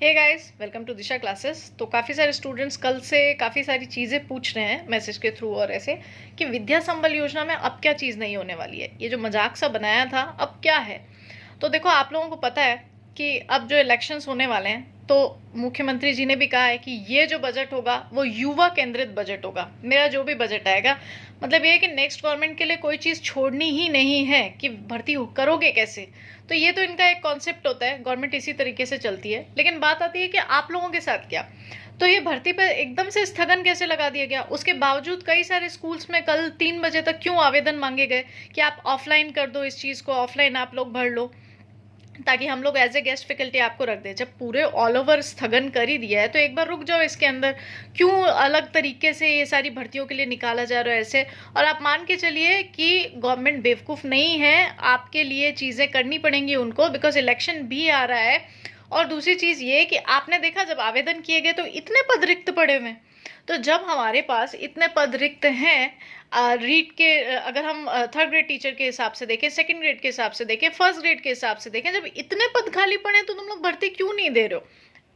Hey guys, welcome to Disha classes. तो काफ़ी सारे स्टूडेंट्स कल से काफ़ी सारी चीज़ें पूछ रहे हैं मैसेज के थ्रू और ऐसे कि विद्या संबल योजना में अब क्या चीज़ नहीं होने वाली है, ये जो मजाक सा बनाया था अब क्या है। तो देखो, आप लोगों को पता है कि अब जो इलेक्शंस होने वाले हैं तो मुख्यमंत्री जी ने भी कहा है कि ये जो बजट होगा वो युवा केंद्रित बजट होगा। मेरा जो भी बजट आएगा, मतलब ये है कि नेक्स्ट गवर्नमेंट के लिए कोई चीज़ छोड़नी ही नहीं है कि भर्ती करोगे कैसे। तो ये तो इनका एक कॉन्सेप्ट होता है, गवर्नमेंट इसी तरीके से चलती है। लेकिन बात आती है कि आप लोगों के साथ क्या। तो ये भर्ती पे एकदम से स्थगन कैसे लगा दिया गया, उसके बावजूद कई सारे स्कूल्स में कल 3 बजे तक क्यों आवेदन मांगे गए कि आप ऑफलाइन कर दो, इस चीज़ को ऑफलाइन आप लोग भर लो ताकि हम लोग एज ए गेस्ट फैकल्टी आपको रख दें। जब पूरे ऑल ओवर स्थगन कर ही दिया है तो एक बार रुक जाओ, इसके अंदर क्यों अलग तरीके से ये सारी भर्तियों के लिए निकाला जा रहा है ऐसे। और आप मान के चलिए कि गवर्नमेंट बेवकूफ़ नहीं है, आपके लिए चीज़ें करनी पड़ेंगी उनको, बिकॉज इलेक्शन भी आ रहा है। और दूसरी चीज़ ये कि आपने देखा जब आवेदन किए गए तो इतने पद रिक्त पड़े हुए। तो जब हमारे पास इतने पद रिक्त हैं, रीड के अगर हम थर्ड ग्रेड टीचर के हिसाब से देखें, सेकंड ग्रेड के हिसाब से देखें, फर्स्ट ग्रेड के हिसाब से देखें, जब इतने पद खाली पड़े तो तुम लोग भर्ती क्यों नहीं दे रहे हो,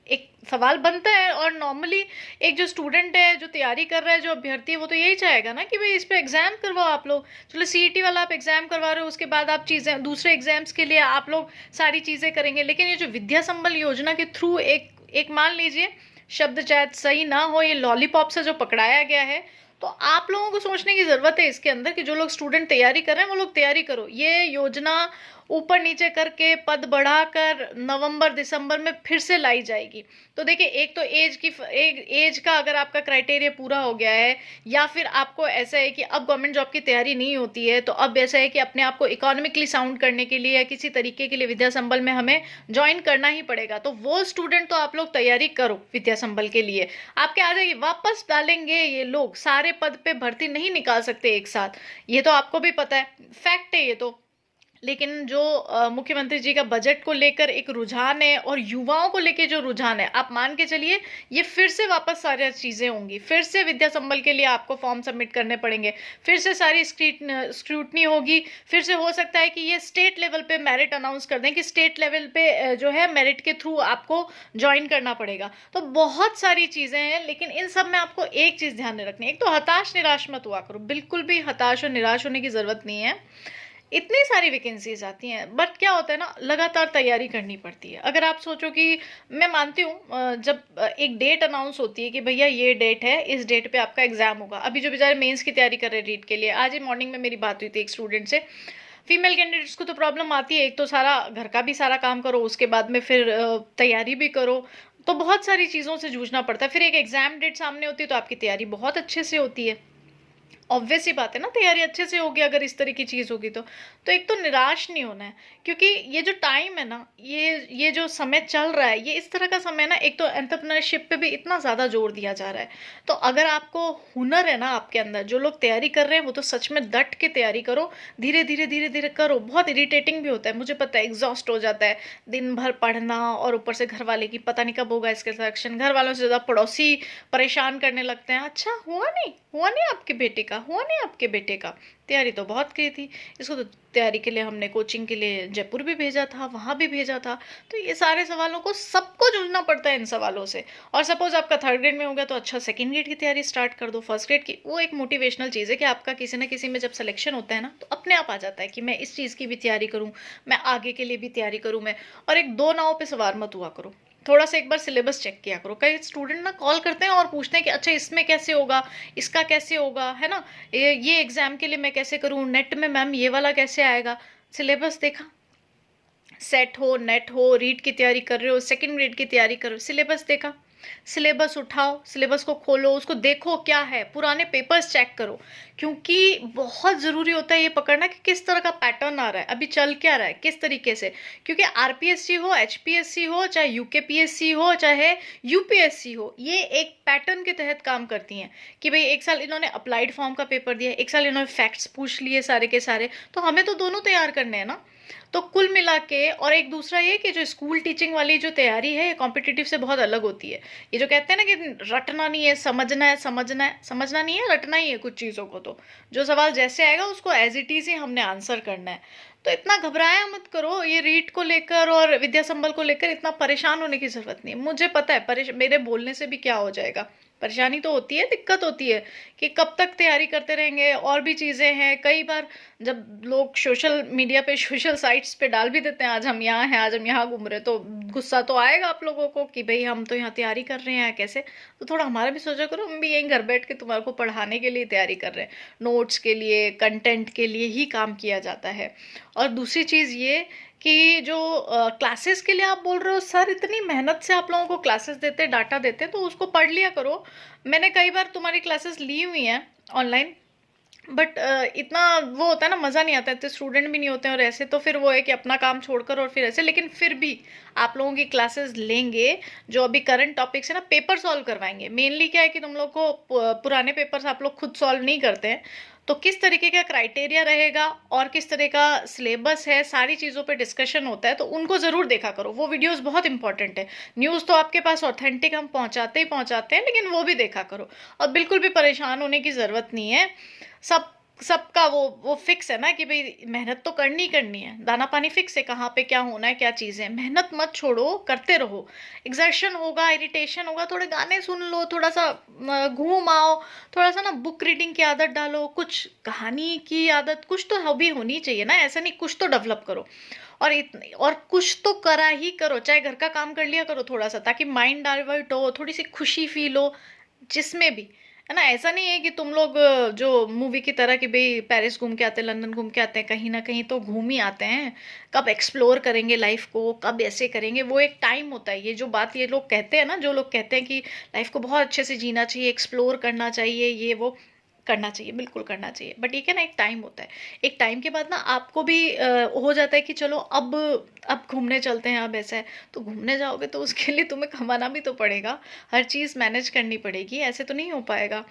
एक सवाल बनता है। और नॉर्मली एक जो स्टूडेंट है, जो तैयारी कर रहा है, जो अभ्यर्थी है, वो तो यही चाहेगा ना कि भाई इस पे एग्जाम करवाओ आप लोग। चलो सीईटी वाला आप एग्जाम करवा रहे हो, उसके बाद आप चीज़ें दूसरे एग्जाम्स के लिए आप लोग सारी चीज़ें करेंगे। लेकिन ये जो विद्या संबल योजना के थ्रू एक एक मान लीजिए, शब्द शायद सही ना हो, ये लॉलीपॉप से जो पकड़ाया गया है, तो आप लोगों को सोचने की ज़रूरत है इसके अंदर कि जो लोग स्टूडेंट तैयारी कर रहे हैं वो लोग तैयारी करो। ये योजना ऊपर नीचे करके पद बढ़ाकर नवंबर दिसंबर में फिर से लाई जाएगी। तो देखिए, एक तो एज का अगर आपका क्राइटेरिया पूरा हो गया है, या फिर आपको ऐसा है कि अब गवर्नमेंट जॉब की तैयारी नहीं होती है, तो अब ऐसा है कि अपने आप को इकोनॉमिकली साउंड करने के लिए या किसी तरीके के लिए विद्या संबल में हमें ज्वाइन करना ही पड़ेगा। तो वो स्टूडेंट तो आप लोग तैयारी करो विद्या संबल के लिए, आपके आ जाएगी। वापस डालेंगे ये लोग, सारे पद पे भर्ती नहीं निकाल सकते एक साथ, ये तो आपको भी पता है, फैक्ट है ये तो। लेकिन जो मुख्यमंत्री जी का बजट को लेकर एक रुझान है और युवाओं को लेकर जो रुझान है, आप मान के चलिए ये फिर से वापस सारी चीज़ें होंगी, फिर से विद्या संबल के लिए आपको फॉर्म सबमिट करने पड़ेंगे, फिर से सारी स्क्रूटनी होगी, फिर से हो सकता है कि ये स्टेट लेवल पे मेरिट अनाउंस कर दें कि स्टेट लेवल पे जो है मेरिट के थ्रू आपको ज्वाइन करना पड़ेगा। तो बहुत सारी चीज़ें हैं, लेकिन इन सब में आपको एक चीज़ ध्यान में रखनी है, एक तो हताश निराश मत हुआ करो, बिल्कुल भी हताश और निराश होने की ज़रूरत नहीं है। इतनी सारी वैकेंसीज आती हैं, बट क्या होता है ना, लगातार तैयारी करनी पड़ती है। अगर आप सोचो कि मैं मानती हूँ, जब एक डेट अनाउंस होती है कि भैया ये डेट है, इस डेट पे आपका एग्जाम होगा। अभी जो बेचारे मेंस की तैयारी कर रहे हैं रीट के लिए, आज ही मॉर्निंग में मेरी बात हुई थी एक स्टूडेंट से। फीमेल कैंडिडेट्स को तो प्रॉब्लम आती है, एक तो सारा घर का भी सारा काम करो, उसके बाद में फिर तैयारी भी करो, तो बहुत सारी चीज़ों से जूझना पड़ता है। फिर एक एग्जाम डेट सामने होती है तो आपकी तैयारी बहुत अच्छे से होती है। ऑब्वियस ही बात है ना, तैयारी अच्छे से होगी अगर इस तरह की चीज़ होगी तो एक तो निराश नहीं होना है, क्योंकि ये जो टाइम है ना, ये जो समय चल रहा है, ये इस तरह का समय ना, एक तो एंटरप्रेन्योरशिप पे भी इतना ज़्यादा जोर दिया जा रहा है। तो अगर आपको हुनर है ना आपके अंदर, जो लोग तैयारी कर रहे हैं वो तो सच में डट के तैयारी करो, धीरे धीरे धीरे धीरे करो। बहुत इरिटेटिंग भी होता है, मुझे पता है, एग्जॉस्ट हो जाता है दिन भर पढ़ना, और ऊपर से घर वाले की पता नहीं कब होगा इसके सिलेक्शन, घर वालों से ज़्यादा पड़ोसी परेशान करने लगते हैं। अच्छा, हुआ नहीं आपके बेटे का, हुआ नहीं आपके बेटे का, तैयारी तो बहुत की थी, इसको तो तैयारी के लिए हमने कोचिंग के लिए जयपुर भी भेजा था, वहाँ भी भेजा था। तो ये सारे सवालों को सबको जूझना पड़ता है इन सवालों से। और सपोज आपका थर्ड ग्रेड में हो गया तो अच्छा, सेकंड ग्रेड की तैयारी स्टार्ट कर दो, फर्स्ट ग्रेड की। वो एक मोटिवेशनल चीज़ है कि आपका किसी न किसी में जब सिलेक्शन होता है ना, तो अपने आप आ जाता है कि मैं इस चीज़ की भी तैयारी करूँ, मैं आगे के लिए भी तैयारी करूँ मैं। और एक दो नाव पे सवार मत हुआ करो, थोड़ा सा एक बार सिलेबस चेक किया करो। कई स्टूडेंट ना कॉल करते हैं और पूछते हैं कि अच्छा इसमें कैसे होगा, इसका कैसे होगा, है ना, ये एग्जाम के लिए मैं कैसे करूँ, नेट में मैम ये वाला कैसे आएगा। सिलेबस देखा, सेट हो, नेट हो, रीड की तैयारी कर रहे हो, सेकंड ग्रेड की तैयारी कर रहे हो, सिलेबस देखा, सिलेबस उठाओ, सिलेबस को खोलो, उसको देखो क्या है, पुराने पेपर्स चेक करो, क्योंकि बहुत ज़रूरी होता है ये पकड़ना कि किस तरह का पैटर्न आ रहा है, अभी चल क्या रहा है, किस तरीके से। क्योंकि आरपीएससी हो, एचपीएससी हो, चाहे यूकेपीएससी हो, चाहे यूपीएससी हो, ये एक पैटर्न के तहत काम करती हैं कि भाई एक साल इन्होंने अप्लाइड फॉर्म का पेपर दिया, एक साल इन्होंने फैक्ट्स पूछ लिए सारे के सारे, तो हमें तो दोनों तैयार करने हैं ना। तो कुल मिला के, और एक दूसरा ये कि जो स्कूल टीचिंग वाली जो तैयारी है ये कॉम्पिटिटिव से बहुत अलग होती है। ये जो कहते हैं ना कि रटना नहीं है, समझना है, समझना नहीं है, रटना ही है कुछ चीज़ों को। तो जो सवाल जैसे आएगा उसको एज इट इज़ ही हमने आंसर करना है। तो इतना घबराया मत करो, ये रीट को लेकर और विद्या संबल को लेकर इतना परेशान होने की ज़रूरत नहीं है। मुझे पता है मेरे बोलने से भी क्या हो जाएगा, परेशानी तो होती है, दिक्कत होती है कि कब तक तैयारी करते रहेंगे, और भी चीज़ें हैं। कई बार जब लोग सोशल मीडिया पे, सोशल साइट्स पे डाल भी देते हैं आज हम यहाँ हैं, आज हम यहाँ घूम रहे हैं, तो गुस्सा तो आएगा आप लोगों को कि भाई हम तो यहाँ तैयारी कर रहे हैं कैसे। तो थोड़ा हमारा भी सोचा करो, हम भी यहीं घर बैठ के तुम्हारे को पढ़ाने के लिए तैयारी कर रहे हैं, नोट्स के लिए, कंटेंट के लिए ही काम किया जाता है। और दूसरी चीज़ ये कि जो क्लासेस के लिए आप बोल रहे हो, सर इतनी मेहनत से आप लोगों को क्लासेस देते हैं, डाटा देते हैं, तो उसको पढ़ लिया करो। मैंने कई बार तुम्हारी क्लासेस ली हुई हैं ऑनलाइन, बट इतना वो होता है ना, मज़ा नहीं आता, इतने स्टूडेंट भी नहीं होते हैं, और ऐसे तो फिर वो है कि अपना काम छोड़कर और फिर ऐसे। लेकिन फिर भी आप लोगों की क्लासेस लेंगे, जो अभी करंट टॉपिक्स है ना, पेपर सॉल्व करवाएंगे। मेनली क्या है कि तुम लोग को पुराने पेपर्स आप लोग खुद सॉल्व नहीं करते हैं, तो किस तरीके का क्राइटेरिया रहेगा और किस तरह का सिलेबस है, सारी चीज़ों पे डिस्कशन होता है, तो उनको ज़रूर देखा करो। वो वीडियोस बहुत इंपॉर्टेंट है। न्यूज़ तो आपके पास ऑथेंटिक हम पहुंचाते ही पहुंचाते हैं, लेकिन वो भी देखा करो। और बिल्कुल भी परेशान होने की ज़रूरत नहीं है। सब सबका वो फिक्स है ना कि भाई मेहनत तो करनी करनी है, दाना पानी फिक्स है, कहाँ पे क्या होना है, क्या चीज़ें। मेहनत मत छोड़ो, करते रहो। एग्जर्शन होगा, इरिटेशन होगा, थोड़े गाने सुन लो, थोड़ा सा घूम आओ, थोड़ा सा ना बुक रीडिंग की आदत डालो, कुछ कहानी की आदत, कुछ तो हॉबी होनी चाहिए ना, ऐसा नहीं, कुछ तो डेवलप करो। और कुछ तो करा ही करो, चाहे घर का काम कर लिया करो थोड़ा सा, ताकि माइंड डाइवर्ट हो, थोड़ी सी खुशी फील हो जिसमें भी, है ना। ऐसा नहीं है कि तुम लोग जो मूवी की तरह कि भाई पेरिस घूम के आते हैं, लंदन घूम के आते हैं, कहीं ना कहीं तो घूम ही आते हैं। कब एक्सप्लोर करेंगे लाइफ को, कब ऐसे करेंगे, वो एक टाइम होता है। ये जो बात ये लोग कहते हैं ना, जो लोग कहते हैं कि लाइफ को बहुत अच्छे से जीना चाहिए, एक्सप्लोर करना चाहिए, ये वो करना चाहिए, बिल्कुल करना चाहिए, बट ये क्या ना, एक टाइम होता है। एक टाइम के बाद ना आपको भी हो जाता है कि चलो अब घूमने चलते हैं, अब ऐसा है। तो घूमने जाओगे तो उसके लिए तुम्हें कमाना भी तो पड़ेगा, हर चीज़ मैनेज करनी पड़ेगी, ऐसे तो नहीं हो पाएगा।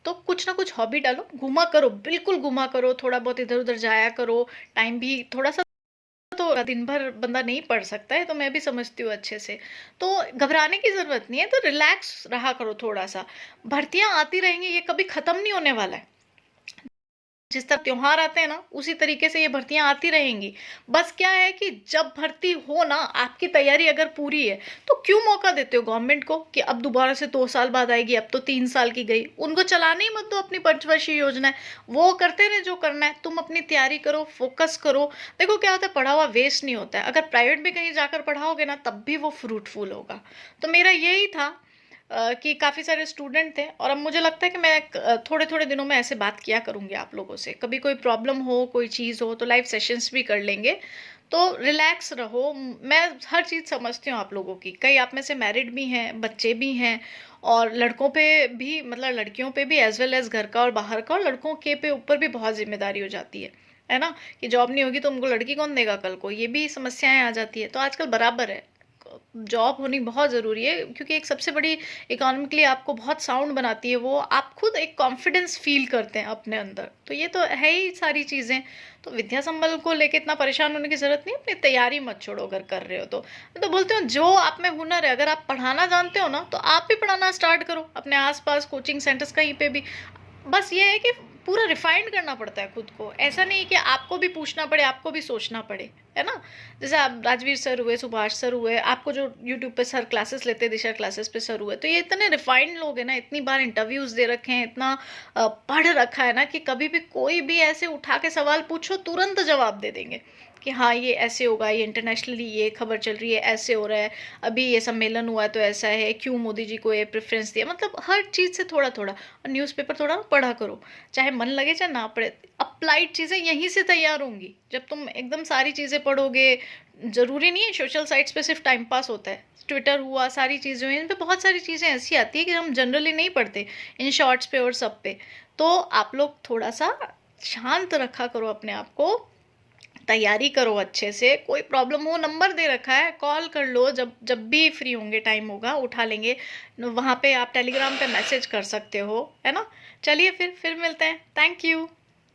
तो कुछ ना कुछ हॉबी डालो, घूमा करो, बिल्कुल घूमा करो, थोड़ा बहुत इधर उधर जाया करो। टाइम भी थोड़ा सा, तो दिन भर बंदा नहीं पढ़ सकता है, तो मैं भी समझती हूँ अच्छे से। तो घबराने की ज़रूरत नहीं है, तो रिलैक्स रहा करो थोड़ा सा। भर्तियां आती रहेंगी, ये कभी ख़त्म नहीं होने वाला है। जिस तरह त्योहार आते हैं ना, उसी तरीके से ये भर्तियां आती रहेंगी। बस क्या है कि जब भर्ती हो ना, आपकी तैयारी अगर पूरी है, तो क्यों मौका देते हो गवर्नमेंट को कि अब दोबारा से 2 साल बाद आएगी, अब तो 3 साल की गई। उनको चलाने ही मत दो अपनी पंचवर्षीय योजना है, वो करते रहे जो करना है। तुम अपनी तैयारी करो, फोकस करो। देखो क्या होता है, पढ़ा हुआ वेस्ट नहीं होता है। अगर प्राइवेट भी कहीं जाकर पढ़ाओगे ना, तब भी वो फ्रूटफुल होगा। तो मेरा यही था कि काफ़ी सारे स्टूडेंट थे, और अब मुझे लगता है कि मैं थोड़े थोड़े दिनों में ऐसे बात किया करूँगी आप लोगों से। कभी कोई प्रॉब्लम हो, कोई चीज़ हो, तो लाइव सेशंस भी कर लेंगे। तो रिलैक्स रहो। मैं हर चीज़ समझती हूँ आप लोगों की। कई आप में से मैरिड भी हैं, बच्चे भी हैं, और लड़कों पे भी, मतलब लड़कियों पे भी एज वेल एज घर का और बाहर का, और लड़कों के पे ऊपर भी बहुत जिम्मेदारी हो जाती है ना। कि जॉब नहीं होगी तो उनको लड़की कौन देगा कल को, ये भी समस्याएं आ जाती है। तो आजकल बराबर है, जॉब होनी बहुत ज़रूरी है, क्योंकि एक सबसे बड़ी इकोनॉमिकली आपको बहुत साउंड बनाती है वो। आप खुद एक कॉन्फिडेंस फील करते हैं अपने अंदर, तो ये तो है ही सारी चीज़ें। तो विद्या संबल को लेके इतना परेशान होने की ज़रूरत नहीं, अपनी तैयारी मत छोड़ो अगर कर रहे हो तो। मैं तो बोलती हूँ, जो आप में हुनर है, अगर आप पढ़ाना जानते हो ना, तो आप भी पढ़ाना स्टार्ट करो अपने आसपास, कोचिंग सेंटर्स कहीं पे भी। बस ये है कि पूरा रिफाइंड करना पड़ता है खुद को। ऐसा नहीं कि आपको भी पूछना पड़े, आपको भी सोचना पड़े, है ना। जैसे आप राजवीर सर हुए, सुभाष सर हुए, आपको जो यूट्यूब पे सर क्लासेस लेते हैं, दिशा क्लासेस पे सर हुए, तो ये इतने रिफाइंड लोग हैं ना, इतनी बार इंटरव्यूज़ दे रखे हैं, इतना पढ़ रखा है ना, कि कभी भी कोई भी ऐसे उठा के सवाल पूछो, तुरंत जवाब दे देंगे कि हाँ ये ऐसे होगा, ये इंटरनेशनली ये खबर चल रही है, ऐसे हो रहा है, अभी ये सम्मेलन हुआ तो ऐसा है, क्यों मोदी जी को ये प्रेफरेंस दिया। मतलब हर चीज़ से थोड़ा थोड़ा। और न्यूज़पेपर थोड़ा पढ़ा करो, चाहे मन लगे चाहे ना पढ़े। अप्लाइड चीज़ें यहीं से तैयार होंगी। जब तुम एकदम सारी चीज़ें पढ़ोगे, ज़रूरी नहीं है सोशल साइट्स पे सिर्फ टाइम पास होता है। ट्विटर हुआ, सारी चीज़ें हुई, इन पर बहुत सारी चीज़ें ऐसी आती है कि हम जनरली नहीं पढ़ते, इन शॉर्ट्स पे और सब पे। तो आप लोग थोड़ा सा शांत रखा करो अपने आप को, तैयारी करो अच्छे से। कोई प्रॉब्लम हो, नंबर दे रखा है, कॉल कर लो, जब जब भी फ्री होंगे, टाइम होगा उठा लेंगे। वहाँ पे आप टेलीग्राम पे मैसेज कर सकते हो, है ना। चलिए फिर मिलते हैं। Thank you.